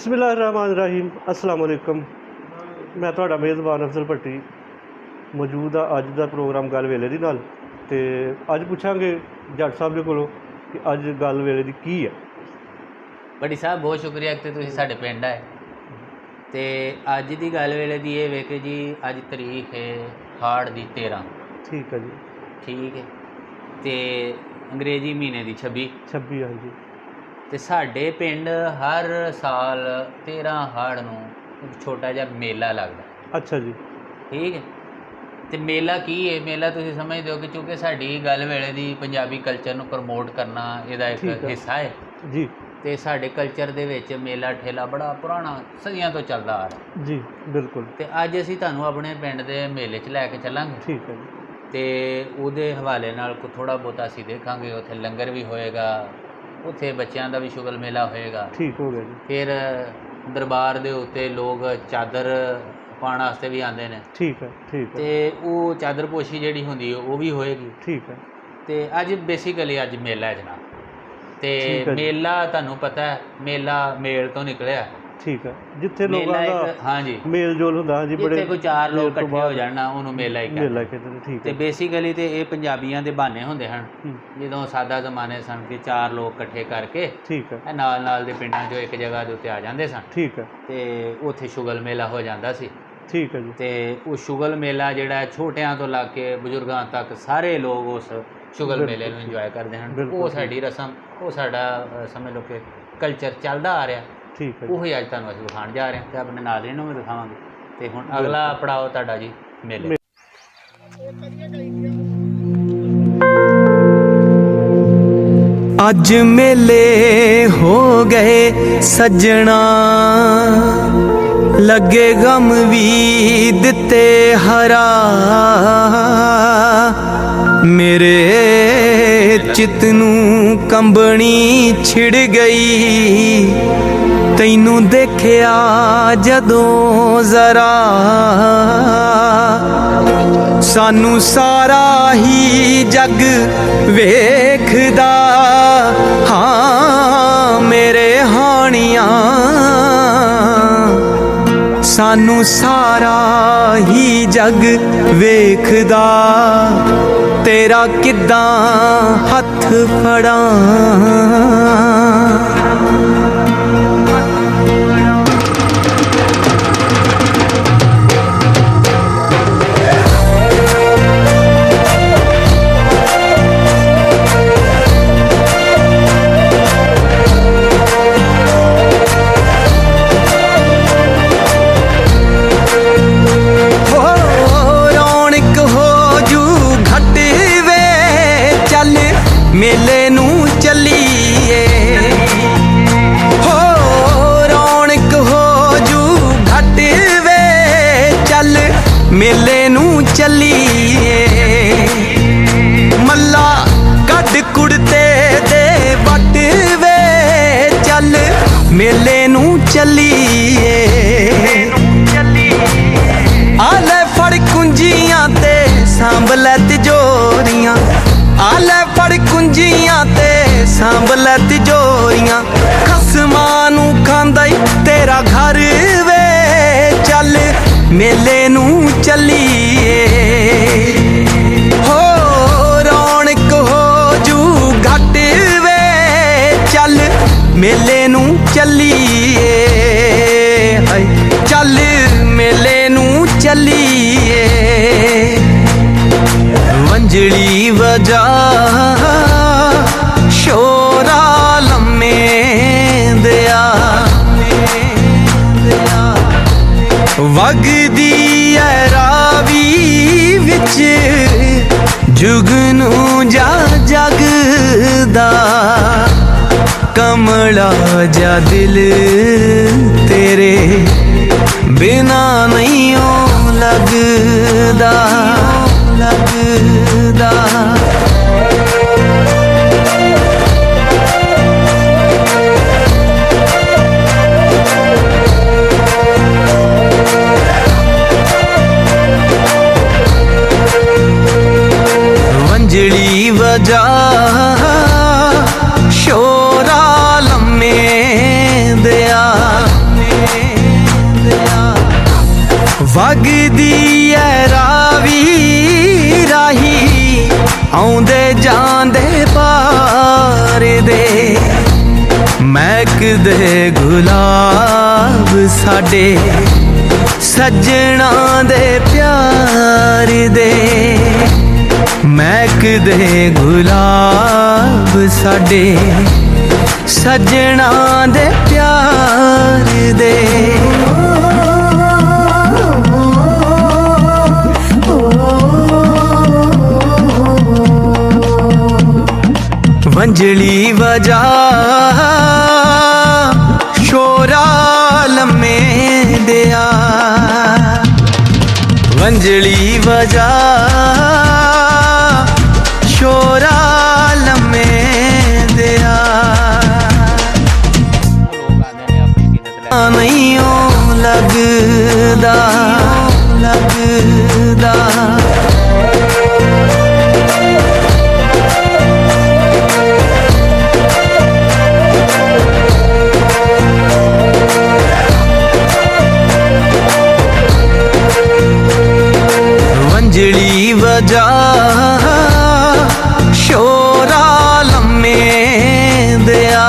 बिस्मिल्लाहिर्रहमानिर्रहीम अस्सलाम वालेकुम। मैं ਤੁਹਾਡਾ ਮੇਜ਼ਬਾਨ ਅਫਜ਼ਲ ਭੱਟੀ ਮੌਜੂਦ ਆ ਅੱਜ ਦਾ ਪ੍ਰੋਗਰਾਮ ਗੱਲ ਵੇਲੇ ਦੀ ਨਾਲ। ਤੇ ਅੱਜ ਪੁੱਛਾਂਗੇ ਜੱਟ ਸਾਹਿਬ ਦੇ ਕੋਲੋਂ ਕਿ ਅੱਜ ਗੱਲ ਵੇਲੇ ਦੀ ਕੀ ਹੈ। ਬੜੀ ਸਾਹਿਬ ਬਹੁਤ ਸ਼ੁਕਰੀਆ ਕਿ ਤੁਸੀਂ ਸਾਡੇ ਪਿੰਡ ਆਏ। ਤੇ ਅੱਜ ਦੀ ਗੱਲ ਵੇਲੇ ਦੀ ਇਹ ਵੇ ਕਿ ਜੀ ਅੱਜ ਤਰੀਕ ਹੈ ਹਾੜ ਦੀ 13। ਠੀਕ ਹੈ ਜੀ। ਠੀਕ ਹੈ। ਤੇ ਅੰਗਰੇਜ਼ੀ ਮਹੀਨੇ ਦੀ 26 ਹਾਂਜੀ। ਤੇ ਸਾਡੇ ਪਿੰਡ ਹਰ ਸਾਲ 13 ਹਾੜ ਨੂੰ ਇੱਕ ਛੋਟਾ ਜਿਹਾ ਮੇਲਾ ਲੱਗਦਾ। ਅੱਛਾ ਜੀ। ਠੀਕ ਹੈ। ਤੇ ਮੇਲਾ ਕੀ ਹੈ? ਮੇਲਾ ਤੁਸੀਂ ਸਮਝਦੇ ਹੋ ਕਿ ਚੂँਕਿ ਸਾਡੀ ਗੱਲ ਵੇਲੇ ਦੀ ਪੰਜਾਬੀ ਕਲਚਰ ਨੂੰ ਪ੍ਰਮੋਟ ਕਰਨਾ ਇਹਦਾ ਇੱਕ ਹਿੱਸਾ ਹੈ ਜੀ। ਤੇ ਸਾਡੇ ਕਲਚਰ ਦੇ ਵਿੱਚ ਮੇਲਾ ਠੇਲਾ ਬੜਾ ਪੁਰਾਣਾ ਸਦੀਆਂ ਤੋਂ ਚੱਲਦਾ ਆ ਰਿਹਾ ਜੀ ਬਿਲਕੁਲ। ਤੇ ਅੱਜ ਅਸੀਂ ਤੁਹਾਨੂੰ ਆਪਣੇ ਪਿੰਡ ਦੇ ਮੇਲੇ 'ਚ ਲੈ ਕੇ ਚੱਲਾਂਗੇ। ਠੀਕ ਹੈ ਜੀ। ਤੇ ਉਹਦੇ ਹਵਾਲੇ ਨਾਲ ਥੋੜ੍ਹਾ ਬਹੁਤਾ ਅਸੀਂ ਦੇਖਾਂਗੇ। ਉੱਥੇ ਲੰਗਰ ਵੀ ਹੋਏਗਾ, ਉੱਥੇ ਬੱਚਿਆਂ ਦਾ ਵੀ ਸ਼ੁਗਲ ਮੇਲਾ ਹੋਏਗਾ। ਠੀਕ ਹੋ ਗਿਆ ਜੀ। ਫਿਰ ਦਰਬਾਰ ਦੇ ਉੱਤੇ ਲੋਕ ਚਾਦਰ ਪਾਉਣ ਵਾਸਤੇ ਵੀ ਆਉਂਦੇ ਨੇ। ਠੀਕ ਹੈ। ਠੀਕ ਹੈ। ਤੇ ਉਹ ਚਾਦਰ ਪੋਸ਼ੀ ਜਿਹੜੀ ਹੁੰਦੀ ਉਹ ਵੀ ਹੋਏਗੀ। ਠੀਕ ਹੈ। ਤੇ ਅੱਜ ਬੇਸਿਕਲੀ ਅੱਜ ਮੇਲਾ ਹੈ ਜਨਾਬ। ਤੇ ਮੇਲਾ ਤੁਹਾਨੂੰ ਪਤਾ ਹੈ ਮੇਲਾ ਮੇਲ ਤੋਂ ਨਿਕਲਿਆ। ਠੀਕ ਹੈ। ਜਿੱਥੇ ਲੋਕਾਂ ਦਾ ਹਾਂਜੀ ਮੇਲ ਜੋਲ ਹੁੰਦਾ। ਹਾਂਜੀ ਬੜੇ ਕੋਈ ਚਾਰ ਲੋਕ ਇਕੱਠੇ ਹੋ ਜਾਣਾ ਉਹਨੂੰ ਮੇਲਾ ਹੀ ਮੇਲਾ ਕਹਿੰਦੇ ਨੇ। ਠੀਕ ਤੇ ਬੇਸਿਕਲੀ ਤੇ ਇਹ ਪੰਜਾਬੀਆਂ ਦੇ ਬਹਾਨੇ ਹੁੰਦੇ ਹਨ। ਜਦੋਂ ਸਾਦਾ ਜ਼ਮਾਨੇ ਸਨ ਕਿ ਚਾਰ ਲੋਕ ਇਕੱਠੇ ਕਰਕੇ ਠੀਕ ਹੈ ਨਾਲ ਨਾਲ ਦੇ ਪਿੰਡਾਂ 'ਚੋਂ ਇੱਕ ਜਗ੍ਹਾ ਦੇ ਉੱਤੇ ਆ ਜਾਂਦੇ ਸਨ। ਠੀਕ ਹੈ। ਤੇ ਉੱਥੇ ਸ਼ੁਗਲ ਮੇਲਾ ਹੋ ਜਾਂਦਾ ਸੀ। ਠੀਕ ਹੈ ਜੀ। ਤੇ ਉਹ ਸ਼ੁਗਲ ਮੇਲਾ ਜਿਹੜਾ ਛੋਟਿਆਂ ਤੋਂ ਲੱਗ ਕੇ ਬਜ਼ੁਰਗਾਂ ਤੱਕ ਸਾਰੇ ਲੋਕ ਉਸ ਸ਼ੁਗਲ ਮੇਲੇ ਨੂੰ ਇੰਜੋਏ ਕਰਦੇ ਹਨ। ਉਹ ਸਾਡੀ ਰਸਮ, ਉਹ ਸਾਡਾ ਸਮਝ ਲਓ ਕਿ ਕਲਚਰ ਚੱਲਦਾ ਆ ਰਿਹਾ। ਠੀਕ ਹੈ। ਉਹੀ ਅੱਜ ਤੁਹਾਨੂੰ ਅਸੀਂ ਵਿਖਾਉਣ ਜਾ ਰਹੇ ਹਾਂ ਤੇ ਆਪਣੇ ਨਾਜ਼ਰੀਨ ਨੂੰ ਵੀ ਦਿਖਾਵਾਂਗੇ। ਤੇ ਹੁਣ ਅਗਲਾ ਪੜਾਓ ਤੁਹਾਡਾ ਜੀ ਮੇਲੇ। ਅੱਜ ਮੇਲੇ ਹੋ ਗਏ ਸੱਜਣਾ, ਲੱਗੇ ਗਮ ਵੀ ਦਿੱਤੇ ਹਰਾ, ਮੇਰੇ ਚਿੱਤ ਨੂੰ ਕੰਬਣੀ ਛਿੜ ਗਈ, ਤੈਨੂੰ ਦੇਖਿਆ ਜਦੋਂ ਜ਼ਰਾ, ਸਾਨੂੰ ਸਾਰਾ ਹੀ ਜੱਗ ਵੇਖਦਾ, ਹਾਂ ਮੇਰੇ ਹਾਣੀਆਂ, ਸਾਨੂੰ ਸਾਰਾ ਹੀ ਜੱਗ ਵੇਖਦਾ, ਤੇਰਾ ਕਿੱਦਾਂ ਹੱਥ ਫੜਾਂ। ਮੇਲੇ ਨੂੰ ਚੱਲੀਏ ਹੋ, ਰੌਣਕ ਹੋ ਜੂ ਘੱਟ ਵੇ, ਚੱਲ ਮੇਲੇ ਨੂੰ ਚੱਲੀਏ, ਮੱਲਾ ਕੱਢ ਕੁੜਤੇ ਦੇ ਵੱਟ ਵੇ, ਚੱਲ ਮੇਲੇ ਨੂੰ ਚੱਲੀਏ, ਆ ਲੈ ਫੜ ਕੁੰਜੀਆਂ ਤੇ ਸਾਂਭ ਲੈ ਤਿਜੋਰੀਆਂ, ਆ ਲੈ ਫੜ ਕੁੰਜੀਆਂ ਤੇ ਸਾਂਭ ਲੈ ਤਿਜੋਰੀਆਂ, ਖਸਮਾਂ ਨੂੰ ਖਾਂਦਾ ਈ ਤੇਰਾ ਘਰ ਵੇ, ਚੱਲ ਮੇਲੇ ਨੂੰ ਚੱਲੀਏ ਹੋ, ਰੌਣਕ ਹੋ ਜੂ ਘੱਟ ਵੇ, ਚੱਲ ਮੇਲੇ ਨੂੰ ਚੱਲੀਏ, ਚੱਲ ਮੇਲੇ ਨੂੰ ਚੱਲੀਏ, ਵੰਜਲੀ ਵਜਾ ਸ਼ੋਰਾ ਲੰਮੇ ਦਿਆ, ਵਗਦੀ ਐ ਰਾਵੀ ਵਿੱਚ ਜੁਗਨੂ ਜਾ ਜਗਦਾ, ਕਮਲਾ ਜਾ ਦਿਲ ਤੇਰੇ ਬਿਨਾ ਨਹੀਂ ਓ ਲੱਗਦਾ, ਲੱਗਦਾ। ਵੰਜਲੀ ਵਜਾ ਸ਼ੋਰਾ ਲੰਮੇ ਦਿਆ, ਵਗਦੀ ਐ ਰਾਵੀ ਰਾਹੀ ਆਉਂਦੇ ਜਾਂਦੇ ਪਾਰ ਦੇ ਮਹਿਕਦੇ ਗੁਲਾਬ ਸਾਡੇ ਸੱਜਣਾ ਦੇ ਪਿਆਰ ਦੇ ਮਹਿਕਦੇ ਗੁਲਾਬ ਸਾਡੇ ਸੱਜਣਾ ਦੇ ਪਿਆਰ ਦੇ ਵੰਜਲੀ ਵਜਾ ਸ਼ੋਰਾ ਲੰਮੇ ਦਿਆ ਵੰਜਲੀ ਵਜਾ ਸ਼ੋਰਾ ਲੰਮੇ ਦਿਆ ਨਹੀਂ ਓ ਲੱਗਦਾ ਲੱਗਦਾ ਵੰਜਲੀ ਵਜਾ ਸ਼ੋਰਾ ਲੰਮੇ ਦਿਆ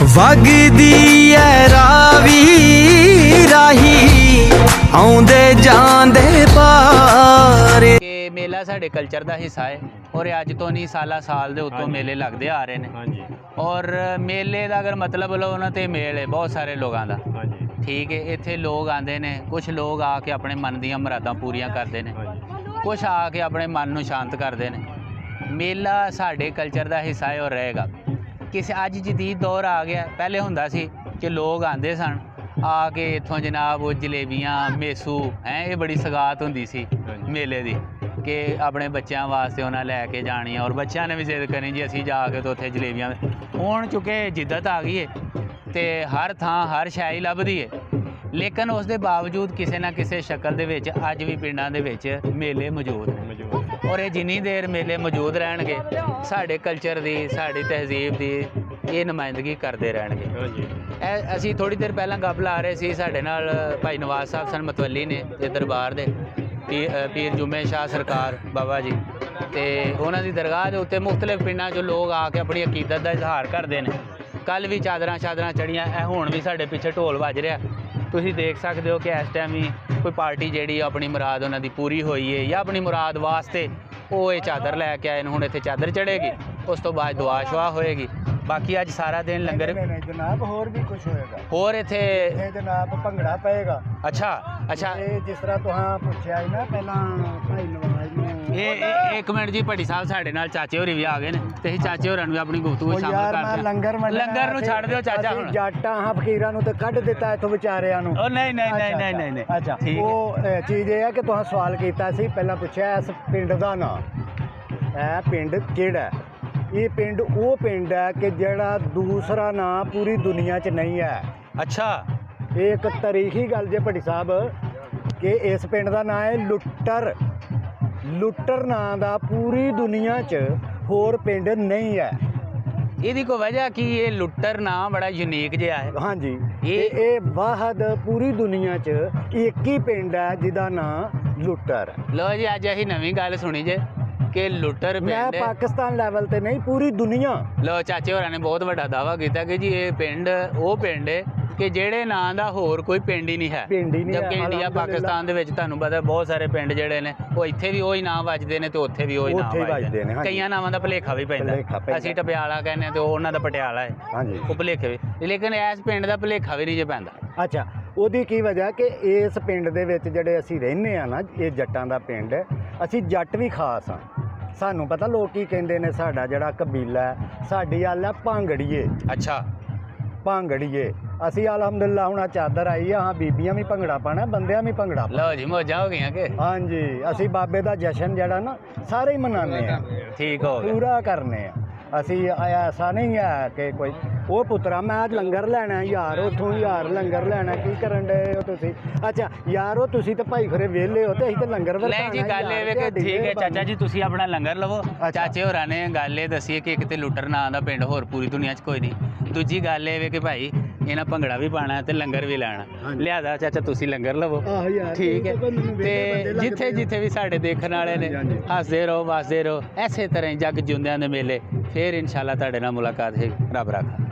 ਵਗਦੀ ਐ ਰਾਵੀ ਰਾਹੀ ਆਉਂਦੇ ਜਾਂਦੇ ਪਾਰ ਕਿ ਮੇਲਾ ਸਾਡੇ ਕਲਚਰ ਦਾ ਹਿੱਸਾ ਹੈ ਔਰ ਅੱਜ ਤੋਂ ਨਹੀਂ ਸਾਲ ਦੇ ਉੱਤੋਂ ਮੇਲੇ ਲੱਗਦੇ ਆ ਰਹੇ ਨੇ ਹਾਂਜੀ ਔਰ ਮੇਲੇ ਦਾ ਅਗਰ ਮਤਲਬ ਲਓ ਉਹਨਾਂ ਤੇ ਮੇਲ ਹੈ ਬਹੁਤ ਸਾਰੇ ਲੋਕਾਂ ਦਾ ਹਾਂਜੀ ਠੀਕ ਹੈ ਇੱਥੇ ਲੋਕ ਆਉਂਦੇ ਨੇ ਕੁਝ ਲੋਕ ਆ ਕੇ ਆਪਣੇ ਮਨ ਦੀਆਂ ਮੁਰਾਦਾਂ ਪੂਰੀਆਂ ਕਰਦੇ ਨੇ ਕੁਝ ਆ ਕੇ ਆਪਣੇ ਮਨ ਨੂੰ ਸ਼ਾਂਤ ਕਰਦੇ ਨੇ ਮੇਲਾ ਸਾਡੇ ਕਲਚਰ ਦਾ ਹਿੱਸਾ ਹੈ ਔਰ ਰਹੇਗਾ ਕਿਸੇ ਅੱਜ ਜਦੀਦ ਦੌਰ ਆ ਗਿਆ ਪਹਿਲੇ ਹੁੰਦਾ ਸੀ ਕਿ ਲੋਕ ਆਉਂਦੇ ਸਨ ਆ ਕੇ ਇੱਥੋਂ ਜਨਾਬ ਉਹ ਜਲੇਬੀਆਂ ਮੇਸੂ ਇਹ ਬੜੀ ਸਗਾਤ ਹੁੰਦੀ ਸੀ ਮੇਲੇ ਦੀ ਕਿ ਆਪਣੇ ਬੱਚਿਆਂ ਵਾਸਤੇ ਉਹਨਾਂ ਲੈ ਕੇ ਜਾਣੀਆਂ ਔਰ ਬੱਚਿਆਂ ਨੇ ਵੀ ਜ਼ਿੱਦ ਕਰਨੀ ਜੀ ਅਸੀਂ ਜਾ ਕੇ ਤਾਂ ਉੱਥੇ ਜਲੇਬੀਆਂ ਹੁਣ ਚੁੱਕੇ ਜਿੱਦਤ ਆ ਗਈ ਹੈ ਤੇ ਹਰ ਥਾਂ ਹਰ ਸ਼ੈ ਹੀ ਲੱਭਦੀ ਹੈ ਲੇਕਿਨ ਉਸ ਦੇ ਬਾਵਜੂਦ ਕਿਸੇ ਨਾ ਕਿਸੇ ਸ਼ਕਲ ਦੇ ਵਿੱਚ ਅੱਜ ਵੀ ਪਿੰਡਾਂ ਦੇ ਵਿੱਚ ਮੇਲੇ ਮੌਜੂਦ ਨੇ ਔਰ ਇਹ ਜਿੰਨੀ ਦੇਰ ਮੇਲੇ ਮੌਜੂਦ ਰਹਿਣਗੇ ਸਾਡੇ ਕਲਚਰ ਦੀ ਸਾਡੀ ਤਹਿਜ਼ੀਬ ਦੀ ਇਹ ਨੁਮਾਇੰਦਗੀ ਕਰਦੇ ਰਹਿਣਗੇ ਅਸੀਂ ਥੋੜ੍ਹੀ ਦੇਰ ਪਹਿਲਾਂ ਗੱਲ ਲਾ ਰਹੇ ਸੀ ਸਾਡੇ ਨਾਲ ਭਾਈ ਨਵਾਜ਼ ਸਾਹਿਬ ਸਨ ਮਤਵੱਲੀ ਨੇ ਇਹ ਦਰਬਾਰ ਦੇ ਪੀਰ ਜੁਮੇ ਸ਼ਾਹ ਸਰਕਾਰ ਬਾਬਾ ਜੀ ਤੇ ਉਹਨਾਂ ਦੀ ਦਰਗਾਹ ਦੇ ਉੱਤੇ ਮੁਖਤਲਿਫ ਪਿੰਡਾਂ 'ਚੋਂ ਲੋਕ ਆ ਕੇ ਆਪਣੀ ਅਕੀਦਤ ਦਾ ਇਜ਼ਹਾਰ ਕਰਦੇ ਨੇ ਕੱਲ੍ਹ ਵੀ ਚਾਦਰਾਂ ਚੜ੍ਹੀਆਂ ਇਹ ਹੁਣ ਵੀ ਸਾਡੇ ਪਿੱਛੇ ਢੋਲ ਵੱਜ ਰਿਹਾ ਤੁਸੀਂ ਦੇਖ ਸਕਦੇ ਹੋ ਕਿ ਇਸ ਟਾਈਮ ਵੀ ਕੋਈ ਪਾਰਟੀ ਜਿਹੜੀ ਆਪਣੀ ਮੁਰਾਦ ਉਹਨਾਂ ਦੀ ਪੂਰੀ ਹੋਈ ਹੈ ਜਾਂ ਆਪਣੀ ਮੁਰਾਦ ਵਾਸਤੇ ਉਹ ਇਹ ਚਾਦਰ ਲੈ ਕੇ ਆਏ ਨੇ ਹੁਣ ਇੱਥੇ ਚਾਦਰ ਚੜ੍ਹੇਗੀ ਉਸ ਤੋਂ ਬਾਅਦ ਦੁਆ ਸ਼ੁਆ ਹੋਏਗੀ ਬਾਕੀ ਅੱਜ ਸਾਰਾ ਦਿਨ ਲੰਗਰ ਜਨਾਬ ਹੋਰ ਵੀ ਕੁਝ ਹੋਏਗਾ ਹੋਰ ਇੱਥੇ ਜਨਾਬ ਭੰਗੜਾ ਪਏਗਾ ਅੱਛਾ ਇਹ ਜਿਸ ਤਰ੍ਹਾਂ ਤੁਹਾਂ ਪੁੱਛਿਆ ਸੀ ਨਾ ਪਹਿਲਾਂ ਭਾਈ ਨਵਾਜ਼ ਨੂੰ ਇਹ ਇੱਕ ਮਿੰਟ ਜੀ ਭੱਟੀ ਸਾਹਿਬ ਸਾਡੇ ਨਾਲ ਚਾਚੇ ਹੋਰੀ ਵੀ ਆ ਗਏ ਨੇ ਤੇ ਅਸੀਂ ਚਾਚੇ ਹੋਰਾਂ ਨੂੰ ਵੀ ਆਪਣੀ ਗੁਫ਼ਤਗੂ ਸ਼ਾਮਲ ਕਰਦੇ ਹਾਂ ਲੰਗਰ ਨੂੰ ਛੱਡ ਦਿਓ ਚਾਚਾ ਹੁਣ ਜੱਟਾਂ ਹਾਂ ਫਕੀਰਾਂ ਨੂੰ ਤੇ ਕੱਢ ਦਿੱਤਾ ਇੱਥੋਂ ਵਿਚਾਰਿਆਂ ਨੂੰ ਉਹ ਨਹੀਂ ਅੱਛਾ ਠੀਕ ਉਹ ਚੀਜ਼ ਇਹ ਹੈ ਕਿ ਤੁਹਾਂ ਸਵਾਲ ਕੀਤਾ ਸੀ ਪਹਿਲਾਂ ਪੁੱਛਿਆ ਇਸ ਪਿੰਡ ਦਾ ਨਾਂ ਇਹ ਪਿੰਡ ਕਿਹੜਾ ਇਹ ਪਿੰਡ ਉਹ ਪਿੰਡ ਹੈ ਕਿ ਜਿਹੜਾ ਦੂਸਰਾ ਨਾਂ ਪੂਰੀ ਦੁਨੀਆ 'ਚ ਨਹੀਂ ਹੈ ਅੱਛਾ ਇਹ ਇੱਕ ਤਾਰੀਖੀ ਗੱਲ ਜੇ ਭੱਟੀ ਸਾਹਿਬ ਕਿ ਇਸ ਪਿੰਡ ਦਾ ਨਾਂ ਹੈ ਲੁੱਟਰ ਨਾਂ ਦਾ ਪੂਰੀ ਦੁਨੀਆ 'ਚ ਹੋਰ ਪਿੰਡ ਨਹੀਂ ਹੈ ਇਹਦੀ ਕੋਈ ਵਜ੍ਹਾ ਕੀ ਇਹ ਲੁੱਟਰ ਨਾਂ ਬੜਾ ਯੂਨੀਕ ਜਿਹਾ ਹੈ ਹਾਂਜੀ ਇਹ ਵਾਹਦ ਪੂਰੀ ਦੁਨੀਆ 'ਚ ਇੱਕ ਹੀ ਪਿੰਡ ਹੈ ਜਿਹਦਾ ਨਾਂ ਲੁੱਟਰ ਹੈ ਲੋ ਜੀ ਅੱਜ ਅਸੀਂ ਨਵੀਂ ਗੱਲ ਸੁਣੀ ਜੇ ਕਿ ਲੁੱਟਰ ਮੈਂ ਪਿੰਡ ਪਾਕਿਸਤਾਨ ਲੈਵਲ ਤੇ ਨਹੀਂ ਪੂਰੀ ਦੁਨੀਆ ਲੋ ਚਾਚੇ ਹੋਰਾਂ ਨੇ ਬਹੁਤ ਵੱਡਾ ਦਾਅਵਾ ਕੀਤਾ ਕਿ ਜੀ ਇਹ ਪਿੰਡ ਉਹ ਪਿੰਡ ਹੈ ਕਿ ਜਿਹੜੇ ਨਾਂ ਦਾ ਹੋਰ ਕੋਈ ਪਿੰਡ ਹੀ ਨਹੀਂ ਹੈ ਜਦਕਿ ਇੰਡੀਆ ਪਾਕਿਸਤਾਨ ਦੇ ਵਿੱਚ ਤੁਹਾਨੂੰ ਪਤਾ ਬਹੁਤ ਸਾਰੇ ਪਿੰਡ ਜਿਹੜੇ ਨੇ ਉਹ ਇੱਥੇ ਵੀ ਉਹੀ ਨਾਂ ਵੱਜਦੇ ਨੇ ਤੇ ਉੱਥੇ ਵੀ ਉਹੀ ਨਾਂ ਵੱਜਦੇ ਨੇ ਕਈਆਂ ਨਾਵਾਂ ਦਾ ਭੁਲੇਖਾ ਵੀ ਪੈਂਦਾ ਅਸੀਂ ਟਪਿਆਲਾ ਕਹਿੰਦੇ ਤੇ ਉਹਨਾਂ ਦਾ ਪਟਿਆਲਾ ਹੈ ਹਾਂਜੀ ਉਹ ਭੁਲੇਖੇ ਵੀ ਲੇਕਿਨ ਇਸ ਪਿੰਡ ਦਾ ਭੁਲੇਖਾ ਵੀ ਨਹੀਂ ਜੇ ਪੈਂਦਾ ਅੱਛਾ ਉਹਦੀ ਕੀ ਵਜ੍ਹਾ ਕਿ ਇਸ ਪਿੰਡ ਦੇ ਵਿੱਚ ਜਿਹੜੇ ਅਸੀਂ ਰਹਿੰਦੇ ਆ ਨਾ ਇਹ ਜੱਟਾਂ ਦਾ ਪਿੰਡ ਅਸੀਂ ਜੱਟ ਵੀ ਖਾਸ ਆ ਸਾਨੂੰ ਪਤਾ ਲੋਕ ਕੀ ਕਹਿੰਦੇ ਨੇ ਸਾਡਾ ਜਿਹੜਾ ਕਬੀਲਾ ਸਾਡੀ ਹਾਲ ਹੈ ਭਾਂਗੜੀਏ ਅੱਛਾ ਭਾਂਗੜੀਏ ਅਸੀਂ ਅਲਹਮਦੁਲਿਲਾ ਹੁਣ ਚਾਦਰ ਆਈ ਆ ਹਾਂ ਬੀਬੀਆਂ ਵੀ ਭੰਗੜਾ ਪਾਣਾ ਬੰਦਿਆਂ ਵੀ ਭੰਗੜਾ ਲਓ ਜੀ ਮੌਜਾਂ ਹੋ ਗਈਆਂ ਕਿ ਹਾਂਜੀ ਅਸੀਂ ਬਾਬੇ ਦਾ ਜਸ਼ਨ ਜਿਹੜਾ ਨਾ ਸਾਰੇ ਹੀ ਮਨਾਉਂਦੇ ਆ ਠੀਕ ਹੋ ਗਿਆ ਪੂਰਾ ਕਰਨੇ ਆ ਅਸੀਂ ਐਸਾ ਨਹੀਂ ਹੈ ਕਿ ਕੋਈ ਉਹ ਪੁੱਤਰਾ ਮੈਂ ਅੱਜ ਲੰਗਰ ਲੈਣਾ ਯਾਰ ਉੱਥੋਂ ਯਾਰ ਲੰਗਰ ਲੈਣਾ ਕੀ ਕਰਨ ਡਏ ਹੋ ਤੁਸੀਂ ਅੱਛਾ ਯਾਰੋ ਤੁਸੀਂ ਤਾਂ ਭਾਈ ਖਰੇ ਵਿਹਲੇ ਹੋ ਤੇ ਅਸੀਂ ਤਾਂ ਲੰਗਰ ਨਹੀਂ ਜੀ ਗੱਲ ਇਹ ਵੇ ਕਿ ਠੀਕ ਹੈ ਚਾਚਾ ਜੀ ਤੁਸੀਂ ਆਪਣਾ ਲੰਗਰ ਲਵੋ ਚਾਚੇ ਹੋਰਾਂ ਨੇ ਗੱਲ ਇਹ ਦੱਸੀ ਕਿ ਇੱਕ ਤੇ ਲੁੱਟਰ ਨਾਂ ਦਾ ਪਿੰਡ ਹੋਰ ਪੂਰੀ ਦੁਨੀਆ 'ਚ ਕੋਈ ਨਹੀਂ ਦੂਜੀ ਗੱਲ ਇਹ ਵੇ ਕਿ ਭਾਈ ਇਹਨਾਂ ਭੰਗੜਾ ਵੀ ਪਾਣਾ ਤੇ ਲੰਗਰ ਵੀ ਲੈਣਾ। ਹਾਂਜੀ। ਲਿਆਦਾ ਚਾਚਾ ਤੁਸੀਂ ਲੰਗਰ ਲਵੋ, ਆਹੋ ਯਾਰ, ਠੀਕ ਹੈ। ਇਹ ਤਾਂ ਮੈਨੂੰ ਵੇਖਦੇ ਬੰਦੇ ਤੇ ਲੱਗਦੇ ਜਿੱਥੇ ਆ। ਜਿੱਥੇ ਵੀ ਸਾਡੇ ਦੇਖਣ ਵਾਲੇ ਨੇ ਹਾਂਜੀ। ਹੱਸਦੇ ਰਹੋ, ਵਸਦੇ ਰਹੋ, ਐਸੇ ਤਰ੍ਹਾਂ ਹੀ ਜੱਗ ਜਿਉਂਦਿਆਂ ਦੇ ਮੇਲੇ। ਫਿਰ ਇਨਸ਼ਾਅੱਲਾ ਤੁਹਾਡੇ ਨਾਲ ਮੁਲਾਕਾਤ ਹੈ। ਰੱਬ ਰਾਖਾ।